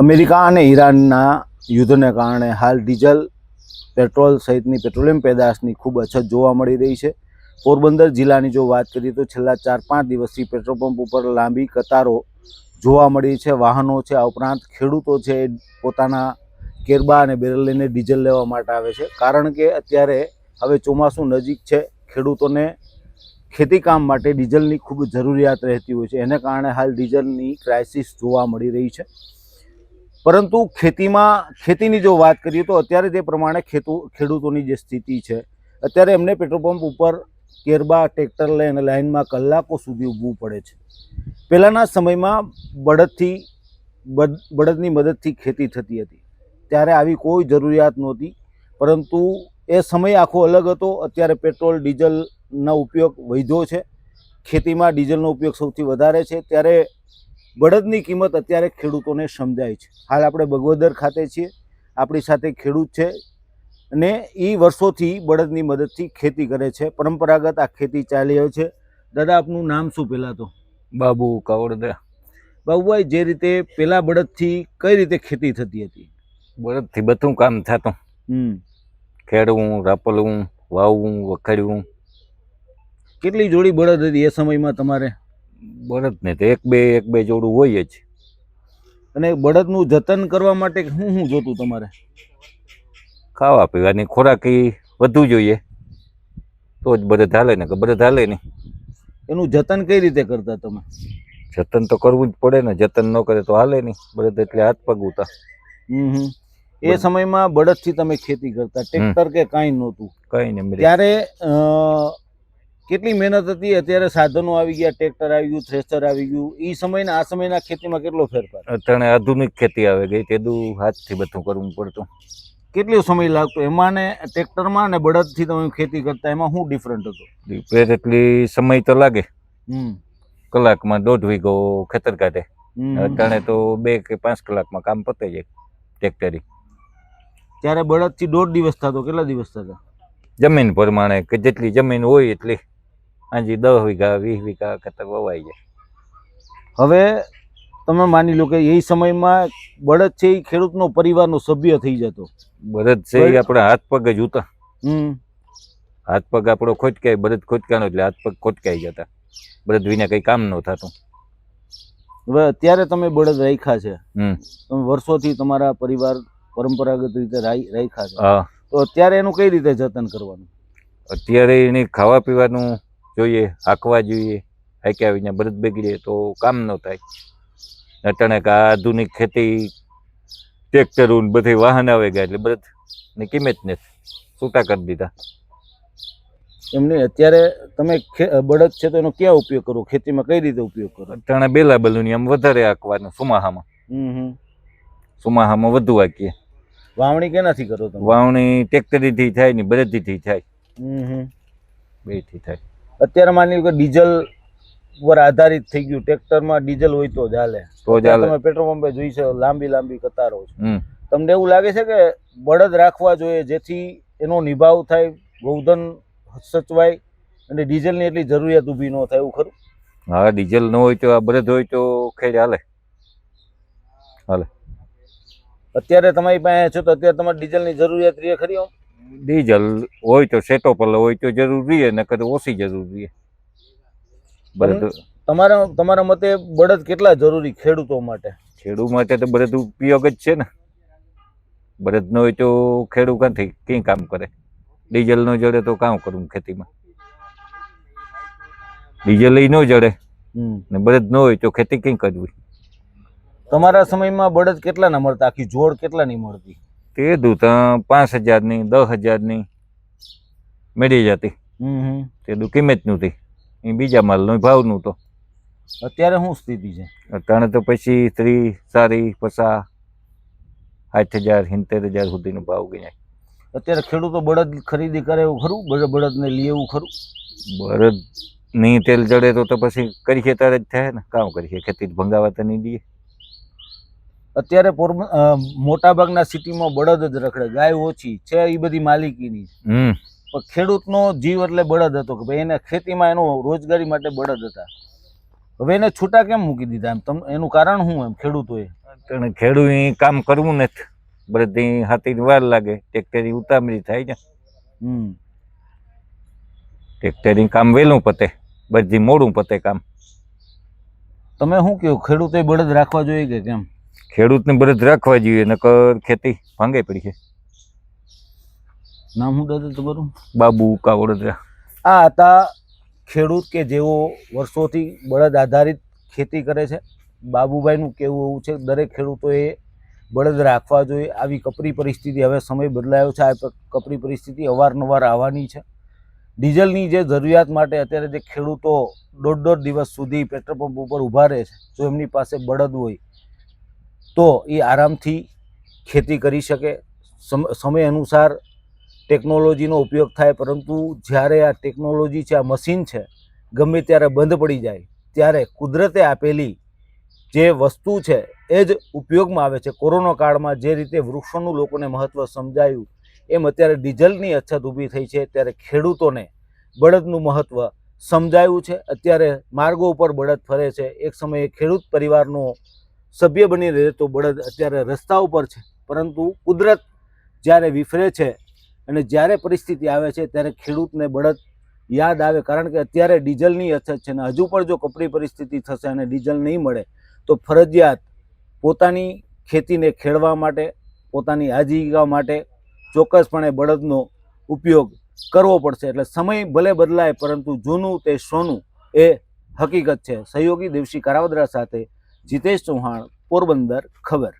America અને ઈરાનના યુદ્ધને કારણે હાલ ડીઝલ, પેટ્રોલ સહિતની પેટ્રોલિયમ પેદાશની ખૂબ અછત જોવા મળી રહી છે. પોરબંદર જિલ્લાની જો વાત કરીએ તો છેલ્લા 4-5 દિવસથી પેટ્રોલ પંપ ઉપર લાંબી કતારો જોવા મળી છે. વાહનો છે, આ ઉપરાંત ખેડૂતો છે પોતાના કેરબા અને બેરલ લઈને ડીઝલ લેવા માટે આવે છે. કારણ કે અત્યારે હવે ચોમાસું નજીક છે, ખેડૂતોને ખેતી કામ માટે ડીઝલની ખૂબ જરૂરિયાત રહેતી હોય છે. એને કારણે હાલ ડીઝલની ક્રાઇસિસ જોવા મળી રહી છે. પરંતુ ખેતીની જો વાત કરીએ તો અત્યારે તે પ્રમાણે ખેડૂતોની જે સ્થિતિ છે, અત્યારે એમને પેટ્રોલ પંપ ઉપર કેરબા, ટ્રેક્ટર લઈને લાઇનમાં કલાકો સુધી ઊભવું પડે છે. પહેલાંના સમયમાં બળદની મદદથી ખેતી થતી હતી, ત્યારે આવી કોઈ જરૂરિયાત નહોતી. પરંતુ એ સમય આખો અલગ હતો. અત્યારે પેટ્રોલ, ડીઝલનો ઉપયોગ વધ્યો છે, ખેતીમાં ડીઝલનો ઉપયોગ સૌથી વધારે છે. ત્યારે બળદની કિંમત અત્યારે ખેડૂતોને સમજાય છે. હાલ આપણે બગવદર ખાતે છીએ, આપણી સાથે ખેડૂત છે અને એ વર્ષોથી બળદની મદદથી ખેતી કરે છે. પરંપરાગત આ ખેતી ચાલી રહી છે. દાદા, આપનું નામ શું? પહેલાં તો બાબુ કાવડદા. બાબુભાઈ, જે રીતે પહેલાં બળદથી કઈ રીતે ખેતી થતી હતી? બળદથી બધું કામ થતું. ખેડવું, રાપલવું, વાવવું, વખાડવું. કેટલી જોડી બળદ હતી એ સમયમાં તમારે? બળદ ને તો એક બે જોડું હોય જ. અને બળદનું જતન કરવા માટે શું જોતું તમારે? ખાવા પીવાની ખોરાકી વધુ જોઈએ તો જ બળદ હાલે, ને કે બળદ હાલે નહીં. એનું જતન કઈ રીતે કરતા તમે? જતન તો કરવું જ પડે ને, જતન ન કરે તો હાલે નહીં. બળદ એટલે હાથ પગ ઉતા. એ સમયમાં બળદથી તમે ખેતી કરતા, ટ્રેક્ટર કે કાંઈ નહોતું? કઈ નહીં. ત્યારે કેટલી મહેનત હતી. અત્યારે સાધનો આવી ગયા, ટ્રેક્ટર આવી ગયું, થ્રેશર આવી ગયું. એ સમયના આ સમયના ખેતીમાં કેટલો ફેરફાર? અત્યારે આધુનિક ખેતી આવી ગઈ, તેદું હાથથી બધું કરવું પડતું. કેટલો સમય લાગતો એમાં ને ટ્રેક્ટરમાં ને બળદથી તમે ખેતી કરતા? એમાં શું ડિફરન્ટ હતો? ડિફરન્ટ એટલી સમય તો લાગે. કલાકમાં 1.5 વીઘો ખેતર કાઢે. અત્યારે તો 2 કે 5 કલાકમાં કામ પતાઈ જાય ટ્રેક્ટરી. ત્યારે બળદથી 1.5 દિવસ થતો, કેટલા દિવસ થતા? જમીન પ્રમાણે, કે જેટલી જમીન હોય એટલી. હાજી 10 વીઘા 20 વીઘા ખેતર વવાઈ જાય. હવે તમે માની લો કે એ સમયમાં બળદ છે એ ખેડૂતનો પરિવારનો સભ્ય થઈ જતો. બળદ છે એ આપણા હાથ પગ જ ઉતા. હાથ પગ આપણો ખોટકાય, બળદ ખોટકાનો એટલે હાથ પગ ખોટકાઈ જતા. બળદ વિના કઈ કામ ન થતું. હવે અત્યારે તમે બળદ રાખ્યા છે, તમે વર્ષોથી તમારા પરિવાર પરંપરાગત રીતે રાખ્યા છે, તો અત્યારે એનું કઈ રીતે જતન કરવાનું? અત્યારે એને ખાવા પીવાનું જોઈએ, હાંકવા જોઈએ. હાંક્યા વિના બળદ બગડે તો કામ ન થાય. અટાણે આધુનિક ખેતી, ટ્રેક્ટરો બધી વાહન આવે ગયા એટલે બળદની કિંમત ને છૂટા કરી દીધા. એમને અત્યારે તમે બળદ છે તો એનો ક્યાં ઉપયોગ કરો? ખેતીમાં કઈ રીતે ઉપયોગ કરો? અટાણે બેલા બલુની આમ વધારે હાંકવાનું. સુમાહામાં વધુ હાંકીએ. વાવણી કેનાથી કરો તમે? વાવણી ટ્રેક્ટરીથી થાય ને બળદથી થાય. બેથી થાય. અત્યારે માની લો કે ડીઝલ પર આધારિત થઈ ગયું. ટ્રેક્ટરમાં ડીઝલ હોય તો જ હાલે. તમે પેટ્રોલ પંપે જોઈ છે લાંબી કતારો છે. તમને એવું લાગે છે કે બળદ રાખવા જોઈએ જેથી એનો નિભાવ થાય, ગૌધન સચવાય અને ડીઝલની એટલી જરૂરિયાત ઊભી ન થાય, એવું ખરું? હા, ડીઝલ ન હોય તો આ બળદ હોય તો ખેડ હાલે. અત્યારે તમારી પાસે છો તો અત્યારે તમારે ડીઝલની જરૂરિયાત રહે ખરી? ડીઝલ હોય તો સેટો પર હોય તો જરૂર રહે, નકર ઓછી જરૂર રહે. બળદ તમારા મતે બળદ કેટલા જરૂરી ખેડૂતો માટે? ખેડૂત માટે તો બળદ ઉપયોગ જ છે ને. બળદ ન હોય તો ખેડૂત ક્યાંથી કઈ કામ કરે? ડીઝલ ન જડે તો કામ કરવું ખેતીમાં? ડીઝલ ન જડે ને બળદ ન હોય તો ખેતી કઈ કરવી? તમારા સમયમાં બળદ કેટલાના મળતા? આખી જોડ કેટલાની મળતી? તે દૂધ 5,000ની 10,000ની મેળી જતી. તે દૂધ કિંમત નહોતી, એ બીજા માલનો ભાવનું તો. અત્યારે શું સ્થિતિ છે? અત્યારે તો પછી 30, 40, 50, 60,000, 70,000 સુધીનો ભાવ ગણાય. અત્યારે ખેડૂતો બળદ ખરીદી કરે એવું ખરું? બળદને લે એવું ખરું? બળદ ની તેલ જડે તો પછી કરીએ ત્યારે જ થાય ને. કામ કરીએ, ખેતી ભંગાવા તો નહીં દઈએ. અત્યારે મોટા ભાગના સિટીમાં બળદ જ રખડે, ગાય ઓછી છે, એ બધી માલિકીની. પણ ખેડૂતનો જીવ એટલે બળદ હતો કે ભાઈ એને ખેતીમાં એનો રોજગારી માટે બળદ હતા. હવે એને છૂટા કેમ મૂકી દીધા? એનું કારણ શું? એમ ખેડૂતોએ અને ખેડૂત કામ કરવું નથી, બધી હાથી વાર લાગે, ટ્રેક્ટરની ઉતામળી થાય છે, ટ્રેક્ટરની કામ વહેલું પતે, બધી મોડું પતે કામ. તમે શું કહો, ખેડૂતે બળદ રાખવા જોઈએ કે કેમ? ખેડૂતને બળદ રાખવા જોઈએ, નકર ખેતી ભાંગે પડી છે. નામ શું દાદા તમારું? બાબુ કા વડોદરા. આ હતા ખેડૂત કે જેઓ વર્ષોથી બળદ આધારિત ખેતી કરે છે. બાબુભાઈનું કહેવું એવું છે દરેક ખેડૂતોએ બળદ રાખવા જોઈએ. આવી કપરી પરિસ્થિતિ, હવે સમય બદલાયો છે, આ કપરી પરિસ્થિતિ અવારનવાર આવવાની છે. ડીઝલની જે જરૂરિયાત માટે અત્યારે જે ખેડૂતો દોઢ દિવસ સુધી પેટ્રોલ પંપ ઉપર ઊભા રહે છે, જો એમની પાસે બળદ હોય તો એ આરામથી ખેતી કરી શકે, સમય અનુસાર ટેકનોલોજીનો ઉપયોગ થાય. પરંતુ જ્યારે આ ટેકનોલોજી છે, આ મશીન છે, ગમે ત્યારે બંધ પડી જાય ત્યારે કુદરતે આપેલી જે વસ્તુ છે એ જ ઉપયોગમાં આવે છે. કોરોના કાળમાં જે રીતે વૃક્ષોનું લોકોને મહત્ત્વ સમજાયું, એમ અત્યારે ડીઝલની અછત ઊભી થઈ છે ત્યારે ખેડૂતોને બળદનું મહત્ત્વ સમજાયું છે. અત્યારે માર્ગો ઉપર બળદ ફરે છે. એક સમયે ખેડૂત પરિવારનો સભ્ય બની રહેતો બળદ અત્યારે રસ્તા ઉપર છે. પરંતુ કુદરત જ્યારે વિફરે છે અને જ્યારે પરિસ્થિતિ આવે છે ત્યારે ખેડૂતને બળદ યાદ આવે, કારણ કે અત્યારે ડીઝલની અછત છે. ને હજુ પણ જો કપરી પરિસ્થિતિ થશે અને ડીઝલ નહીં મળે તો ફરજિયાત પોતાની ખેતીને ખેડવા માટે, પોતાની આજીવિકા માટે ચોક્કસપણે બળદનો ઉપયોગ કરવો પડશે. એટલે સમય ભલે બદલાય પરંતુ જૂનું તે સોનું એ હકીકત છે. સહયોગી દેવશી કારાવદરા સાથે જીતેશ ચૌહાણ, પોરબંદર ખબર.